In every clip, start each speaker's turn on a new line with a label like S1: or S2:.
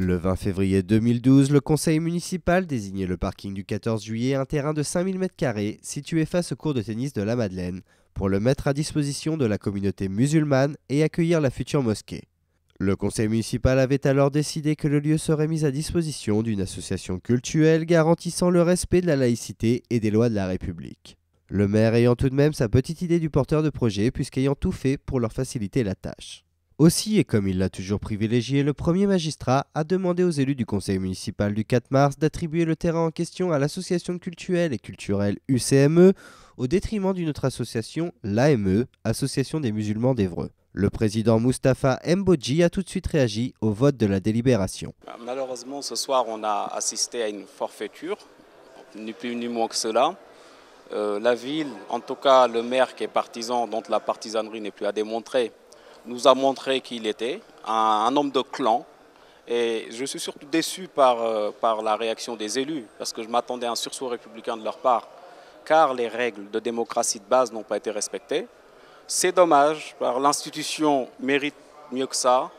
S1: Le 20 février 2012, le conseil municipal désignait le parking du 14 juillet un terrain de 5000 m² situé face au cours de tennis de la Madeleine pour le mettre à disposition de la communauté musulmane et accueillir la future mosquée. Le conseil municipal avait alors décidé que le lieu serait mis à disposition d'une association cultuelle garantissant le respect de la laïcité et des lois de la République. Le maire ayant tout de même sa petite idée du porteur de projet puisqu'ayant tout fait pour leur faciliter la tâche. Aussi, et comme il l'a toujours privilégié, le premier magistrat a demandé aux élus du conseil municipal du 4 mars d'attribuer le terrain en question à l'association cultuelle et culturelle UCME au détriment d'une autre association, l'AME, Association des musulmans d'Évreux. Le président Moustapha Mbodji a tout de suite réagi au vote de la délibération.
S2: Malheureusement, ce soir, on a assisté à une forfaiture, ni plus ni moins que cela. La ville, en tout cas le maire qui est partisan, dont la partisanerie n'est plus à démontrer, nous a montré qu'il était un homme de clan. Et je suis surtout déçu par la réaction des élus, parce que je m'attendais à un sursaut républicain de leur part, car les règles de démocratie de base n'ont pas été respectées. C'est dommage, l'institution mérite mieux que ça.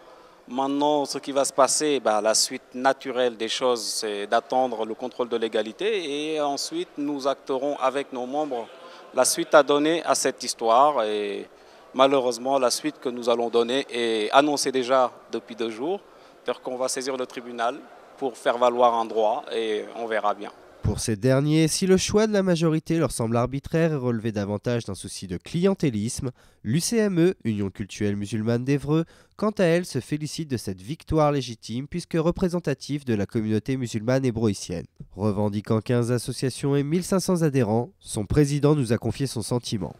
S2: Maintenant, ce qui va se passer, la suite naturelle des choses, c'est d'attendre le contrôle de légalité et ensuite nous acterons avec nos membres la suite à donner à cette histoire. Et malheureusement, la suite que nous allons donner est annoncée déjà depuis 2 jours. C'est-à-dire qu'on va saisir le tribunal pour faire valoir un droit et on verra bien.
S1: Pour ces derniers, si le choix de la majorité leur semble arbitraire et relever davantage d'un souci de clientélisme, l'UCME, Union cultuelle musulmane d'Évreux, quant à elle se félicite de cette victoire légitime puisque représentative de la communauté musulmane hébroïcienne. Revendiquant 15 associations et 1500 adhérents, son président nous a confié son sentiment.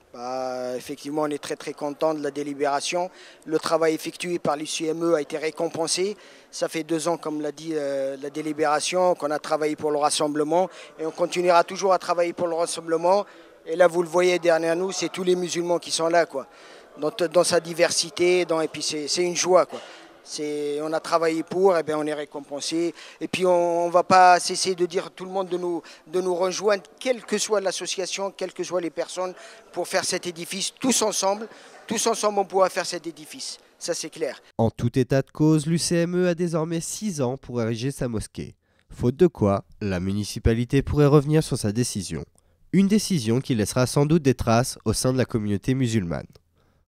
S3: Effectivement, on est très content de la délibération. Le travail effectué par l'UCME a été récompensé. Ça fait 2 ans, comme l'a dit la délibération, qu'on a travaillé pour le rassemblement et on continuera toujours à travailler pour le rassemblement. Et là, vous le voyez derrière nous, c'est tous les musulmans qui sont là, quoi. Dans sa diversité, et puis c'est une joie, quoi. On a travaillé pour, et bien on est récompensé. Et puis on ne va pas cesser de dire à tout le monde de nous rejoindre, quelle que soit l'association, quelles que soient les personnes, pour faire cet édifice. Tous ensemble, on pourra faire cet édifice. Ça, c'est clair.
S1: En tout état de cause, l'UCME a désormais 6 ans pour ériger sa mosquée. Faute de quoi, la municipalité pourrait revenir sur sa décision. Une décision qui laissera sans doute des traces au sein de la communauté musulmane.